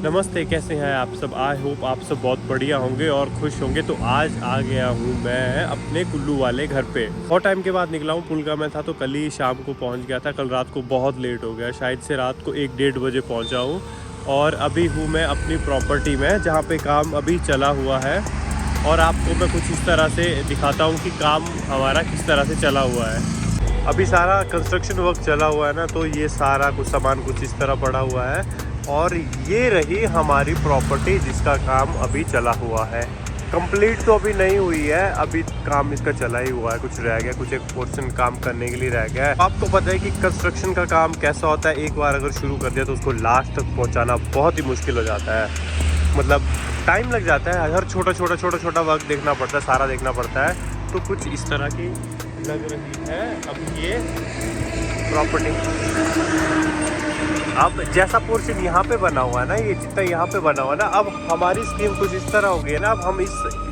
नमस्ते, कैसे हैं आप सब। आई होप आप सब बहुत बढ़िया होंगे और खुश होंगे। तो आज आ गया हूँ मैं अपने कुल्लू वाले घर पे। बहुत टाइम के बाद निकला हूँ। पुलगा में था तो कल ही शाम को पहुँच गया था। कल रात को बहुत लेट हो गया, शायद से रात को 1-1:30 बजे पहुँचा हूँ। और अभी हूँ मैं अपनी प्रॉपर्टी में जहाँ पे काम अभी चला हुआ है। और आपको मैं कुछ इस तरह से दिखाता हूँ कि काम हमारा किस तरह से चला हुआ है। अभी सारा कंस्ट्रक्शन वर्क चला हुआ है ना, तो ये सारा कुछ सामान कुछ इस तरह पड़ा हुआ है। और ये रही हमारी प्रॉपर्टी जिसका काम अभी चला हुआ है। कंप्लीट तो अभी नहीं हुई है, अभी काम इसका चला ही हुआ है। कुछ रह गया, कुछ एक पोर्शन काम करने के लिए रह गया है। आपको पता है कि कंस्ट्रक्शन का काम कैसा होता है, एक बार अगर शुरू कर दिया तो उसको लास्ट तक पहुंचाना बहुत ही मुश्किल हो जाता है। मतलब टाइम लग जाता है, हर छोटा वर्क देखना पड़ता है, सारा देखना पड़ता है। तो कुछ इस तरह की लग रही है अब ये प्रॉपर्टी। अब जैसा पोर्शन यहाँ पे बना हुआ है ना, ये जितना यहाँ पे बना हुआ है ना, अब हमारी स्कीम कुछ इस तरह हो गई है ना। अब हम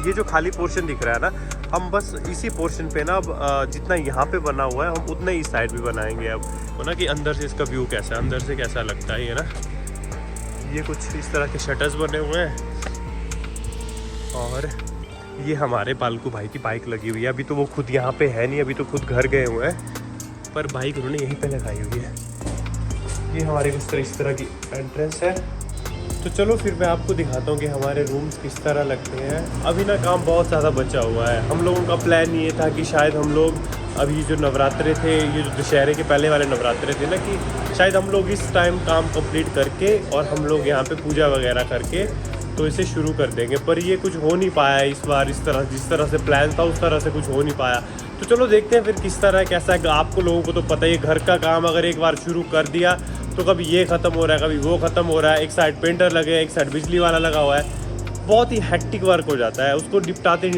ये जो खाली पोर्शन दिख रहा है ना, हम बस इसी पोर्शन पे ना अब जितना यहाँ पे बना हुआ है हम उतना ही साइड भी बनाएंगे। अब वो ना कि अंदर से इसका व्यू कैसा है, अंदर से कैसा लगता है ये ना। ये कुछ इस तरह के शटर्स बने हुए हैं। और ये हमारे पालकू भाई की बाइक लगी हुई है। अभी तो वो खुद यहाँ पे है नहीं, अभी तो खुद घर गए हुए हैं, पर बाइक उन्होंने यहीं पे लगाई हुई है। ये हमारे कुछ इस तरह की एंट्रेंस है। तो चलो फिर मैं आपको दिखाता हूँ कि हमारे रूम्स किस तरह लगते हैं। अभी ना काम बहुत ज़्यादा बचा हुआ है। हम लोगों का प्लान ये था कि शायद हम लोग अभी जो नवरात्रे थे, ये जो दशहरे के पहले वाले नवरात्रे थे ना, कि शायद हम लोग इस टाइम काम कंप्लीट करके और हम लोग यहाँ पे पूजा वगैरह करके तो इसे शुरू कर देंगे। पर ये कुछ हो नहीं पाया इस बार। इस तरह जिस तरह से प्लान था उस तरह से कुछ हो नहीं पाया। तो चलो देखते हैं फिर किस तरह कैसा है। आपको लोगों को तो पता ही है, घर का काम अगर एक बार शुरू कर दिया तो कभी ये ख़त्म हो रहा है, कभी वो ख़त्म हो रहा है। एक साइड पेंटर लगे, एक साइड बिजली वाला लगा हुआ है। बहुत ही हेक्टिक वर्क हो जाता है, उसको निपटाते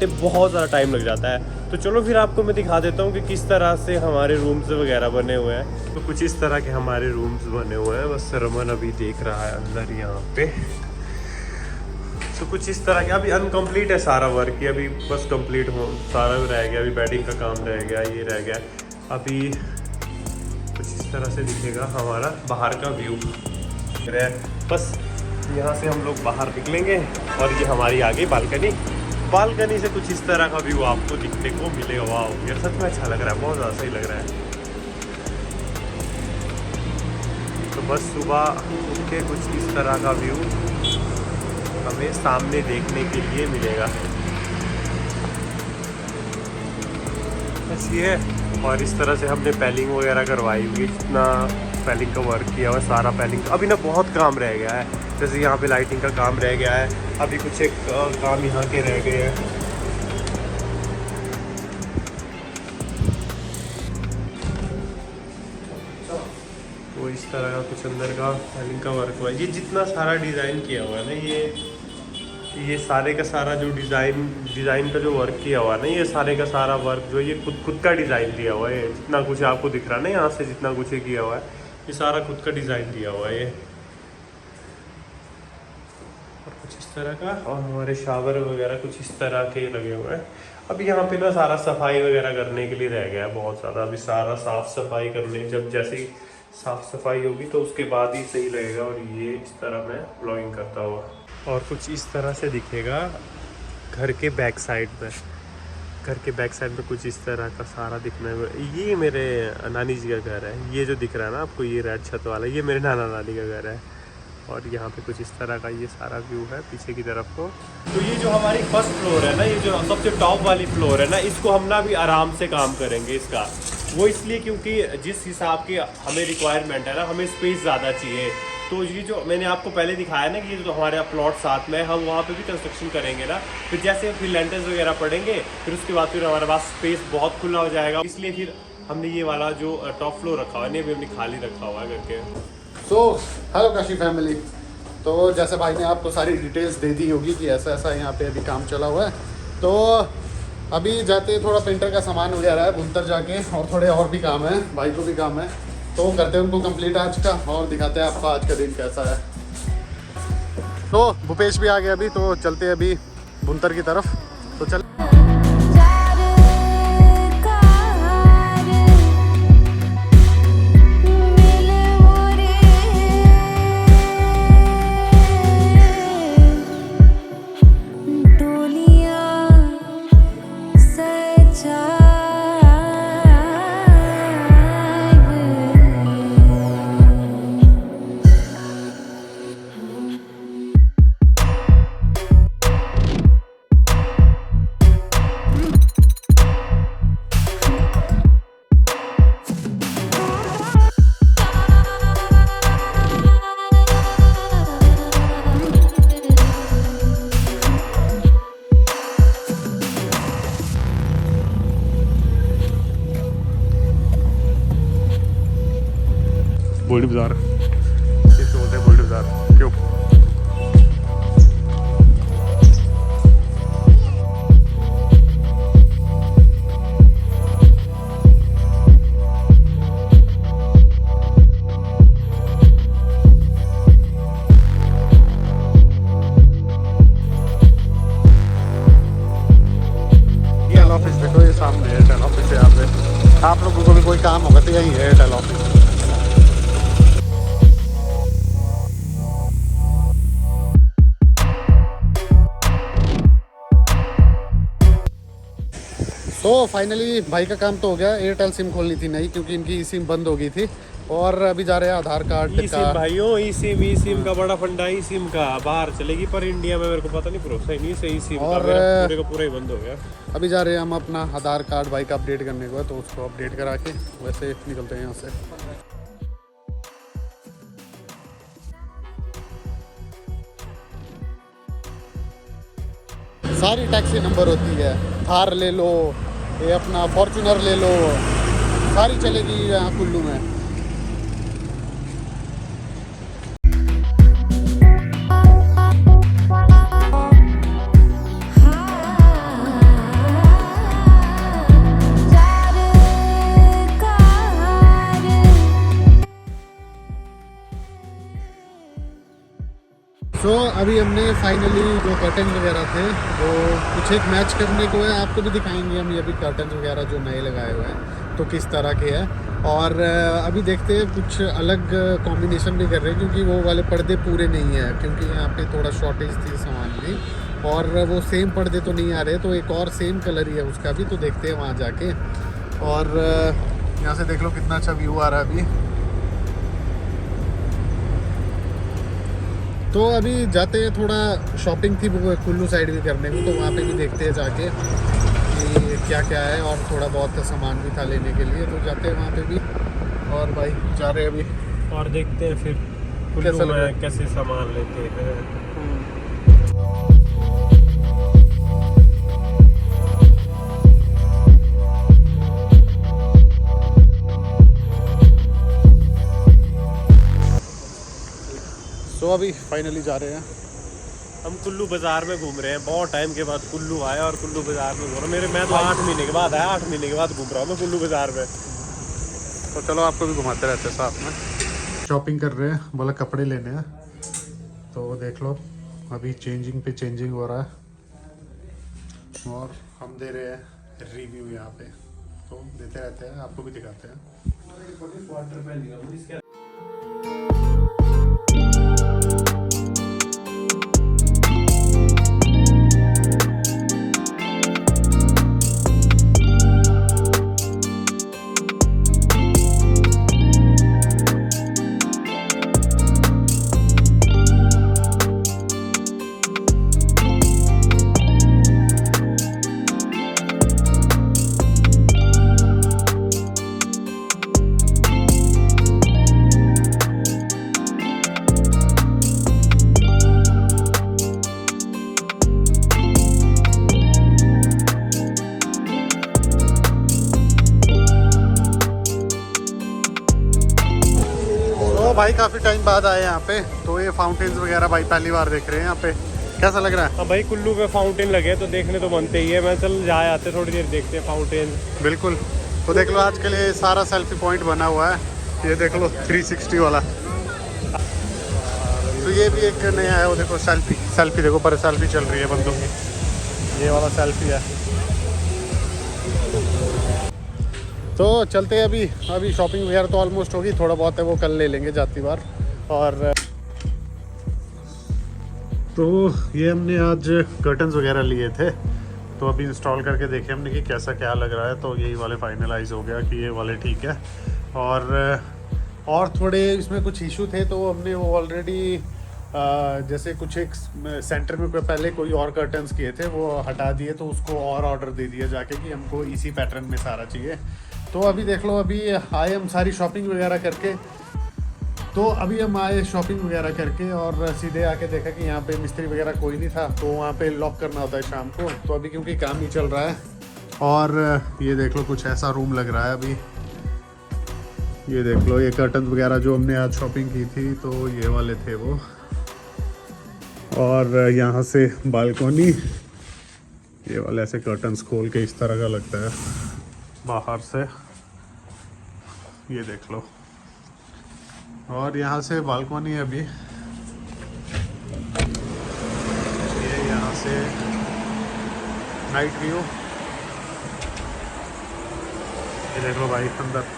बहुत ज़्यादा टाइम लग जाता है। तो चलो फिर आपको मैं दिखा देता हूँ कि किस तरह से हमारे रूम्स वगैरह बने हुए हैं। तो कुछ इस तरह के हमारे रूम्स बने हुए हैं। बस रमन अभी देख रहा है अंदर यहाँ पे। तो कुछ इस तरह के अभी अनकम्प्लीट है सारा वर्क, ये अभी बस कंप्लीट हो सारा रह गया। अभी बेडिंग का काम रह गया, ये रह गया। अभी कुछ इस तरह से दिखेगा हमारा बाहर का व्यू। बस यहाँ से हम लोग बाहर निकलेंगे और ये हमारी आगे बालकनी से कुछ इस तरह का व्यू आपको दिखने को मिलेगा। वाह यार, सच में अच्छा लग रहा है, बहुत ज़्यादा सही लग रहा है। तो बस सुबह उठ के कुछ इस तरह का व्यू हमें सामने देखने के लिए मिलेगा। बस ये है। और इस तरह से हमने पैलिंग वगैरह करवाई हुई है। जितना पैलिंग का वर्क किया हुआ है सारा पैलिंग अभी ना बहुत काम रह गया है। जैसे यहाँ पे लाइटिंग का काम रह गया है, अभी कुछ एक काम यहाँ के रह गए हैं। तो इस तरह का कुछ अंदर का पैलिंग का वर्क हुआ है। ये जितना सारा डिज़ाइन किया हुआ है ना, ये सारे का सारा जो डिज़ाइन का जो वर्क किया हुआ है ना, ये सारे का सारा वर्क जो ये खुद का डिज़ाइन दिया हुआ है। जितना कुछ आपको दिख रहा है ना यहाँ से, जितना कुछ ये किया हुआ है, ये सारा खुद का डिज़ाइन दिया हुआ है ये। और कुछ इस तरह का। और हमारे शावर वगैरह कुछ इस तरह के लगे हुए हैं। अभी यहाँ पे ना सारा सफाई वगैरह करने के लिए रह गया है बहुत ज़्यादा। अभी सारा साफ़ सफाई करने, जब जैसे ही साफ़ सफाई होगी तो उसके बाद ही सही लगेगा। और ये इस तरह मैं ब्लॉगिंग करता हुआ और कुछ इस तरह से दिखेगा घर के बैक साइड में। घर के बैक साइड में कुछ इस तरह का सारा दिखने में। ये मेरे नानी जी का घर है, ये जो दिख रहा है ना आपको, ये रेड छत वाला, ये मेरे नाना नानी का घर है। और यहाँ पे कुछ इस तरह का ये सारा व्यू है पीछे की तरफ को। तो ये जो हमारी फर्स्ट फ्लोर है ना, ये जो सबसे टॉप वाली फ्लोर है ना, इसको हम ना भी आराम से काम करेंगे इसका। वो इसलिए क्योंकि जिस हिसाब की हमें रिक्वायरमेंट है ना, हमें स्पेस ज़्यादा चाहिए। तो ये जो मैंने आपको पहले दिखाया ना कि ये जो हमारे प्लॉट साथ में, हम वहाँ पे भी कंस्ट्रक्शन करेंगे ना, फिर जैसे फिर लेंटर्स वगैरह पड़ेंगे, फिर उसके बाद फिर हमारे पास स्पेस बहुत खुला हो जाएगा। इसलिए फिर हमने ये वाला जो टॉप फ्लोर रखा हुआ है, नहीं अभी हमने खाली रखा हुआ है करके। So hello Kashi family. तो जैसे भाई ने आपको सारी डिटेल्स दे दी होगी कि ऐसा ऐसा यहाँ पे अभी काम चला हुआ है। तो अभी जाते थोड़ा पेंटर का सामान वगैरह है बुनतर जाके, और थोड़े और भी काम है, भाई को भी काम है, तो करते हैं उनको कंप्लीट आज का और दिखाते हैं आपको आज का दिन कैसा है। तो भूपेश भी आ गया अभी, तो चलते हैं अभी बुनतर की तरफ। तो चल बाज़ार, इसे बोलते हैं गोल्डी बाज़ार। क्यों? ऑफिस देखो, ये सामने एयरटेल ऑफिस है। यहाँ पे आप लोगों को भी कोई काम होगा तो यही है एयरटेल ऑफिस। तो फाइनली भाई का काम तो हो गया। एयरटेल सिम खोलनी थी नहीं, क्योंकि इनकी सिम बंद हो गई थी। और अभी जा रहे हैं आधार कार्ड ई सिम भाइयों, ई सिम का बड़ा फंडा। ई सिम का बाहर चलेगी, पर इंडिया में मेरे को पता नहीं, भरोसा ही नहीं से ई सिम और का मेरा पूरे का पूरा ही बंद हो गया। अभी जा रहे हैं हम अपना आधार कार्ड भाई का अपडेट करने को है, तो उसको अपडेट करा के वैसे निकलते हैं यहाँ से। सारी टैक्सी नंबर होती है, थार ले लो, ये अपना फॉर्चूनर ले लो, सारी चलेगी यहाँ कुल्लू में। तो अभी हमने फाइनली जो कर्टन वगैरह थे वो कुछ एक मैच करने को है, आपको भी दिखाएंगे हम। ये अभी कर्टन वगैरह जो नए लगाए हुए हैं तो किस तरह के हैं। और अभी देखते हैं कुछ अलग कॉम्बिनेशन भी कर रहे हैं, क्योंकि वो वाले पर्दे पूरे नहीं हैं, क्योंकि यहाँ पे थोड़ा शॉर्टेज थी सामान की। और वो सेम पर्दे तो नहीं आ रहे, तो एक और सेम कलर ही है उसका भी, तो देखते हैं वहाँ जाके। और यहाँ से देख लो कितना अच्छा व्यू आ रहा है अभी। तो अभी जाते हैं, थोड़ा शॉपिंग थी वो कुल्लू साइड भी करने को, तो वहाँ पे भी देखते हैं जाके कि क्या क्या है। और थोड़ा बहुत सामान भी था लेने के लिए, तो जाते हैं वहाँ पे भी। और भाई जा रहे हैं अभी और देखते हैं फिर कैसा कुल्लू में कैसे सामान लेते हैं। तो अभी फाइनली जा रहे हैं हम कुल्लू बाजार में घूम रहे हैं। बहुत टाइम के बाद कुल्लू आया और कुल्लू बाजार में घूम रहा हूँ। मैं तो 8 महीने के बाद आया, 8 महीने के बाद घूम रहा हूँ मैं कुल्लू बाजार में। तो चलो आपको भी घुमाते रहते हैं साथ में। शॉपिंग कर रहे हैं, बोला कपड़े लेने हैं, तो देख लो अभी चेंजिंग पे चेंजिंग हो रहा है और हम दे रहे हैं रिव्यू यहाँ पे। तो देते रहते हैं, आपको भी दिखाते हैं। भाई काफ़ी टाइम बाद आए यहाँ पे, तो ये फाउंटेन्स वगैरह भाई पहली बार देख रहे हैं यहाँ पे। कैसा लग रहा है? हाँ भाई, कुल्लू पे फाउंटेन लगे तो देखने तो बनते ही है। मैं चल जाए आते थोड़ी देर देखते हैं फाउंटेन। बिल्कुल। तो देख लो आज के लिए सारा सेल्फी पॉइंट बना हुआ है, ये देख लो 360 वाला। तो ये भी एक नया है, वो देखो सेल्फी देखो, पर सेल्फी चल रही है बंदों की, ये वाला सेल्फी है। तो चलते हैं अभी शॉपिंग वगैरह तो ऑलमोस्ट होगी, थोड़ा बहुत है वो कल ले लेंगे जाती बार। और तो ये हमने आज कर्टन्स वगैरह लिए थे, तो अभी इंस्टॉल करके देखे हमने कि कैसा क्या लग रहा है। तो यही वाले फाइनलाइज हो गया कि ये वाले ठीक है। और थोड़े इसमें कुछ इशू थे, तो हमने वो ऑलरेडी जैसे कुछ एक सेंटर में पहले कोई और कर्टन्स किए थे वो हटा दिए, तो उसको और ऑर्डर दे दिया जाके कि हमको इसी पैटर्न में सारा चाहिए। तो अभी देख लो, अभी आए हम सारी शॉपिंग वगैरह करके। तो अभी हम आए शॉपिंग वगैरह करके और सीधे आके देखा कि यहाँ पे मिस्त्री वगैरह कोई नहीं था, तो वहाँ पे लॉक करना होता है शाम को। तो अभी क्योंकि काम ही चल रहा है, और ये देख लो कुछ ऐसा रूम लग रहा है अभी। ये देख लो, ये कर्टन वगैरह जो हमने आज शॉपिंग की थी तो ये वाले थे वो। और यहाँ से बालकोनी, ये वाले ऐसे कर्टन्स खोल के इस तरह का लगता है बाहर से, ये देख लो। और यहाँ से बालकोनी है अभी, ये यहाँ से नाइट व्यू, ये देख लो भाई अंदर।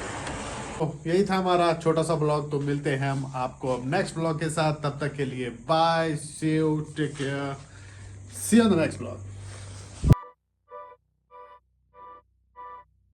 तो यही था हमारा छोटा सा ब्लॉग। तो मिलते हैं हम आपको अब नेक्स्ट ब्लॉग के साथ, तब तक के लिए bye, see you, take care, see you on the next blog.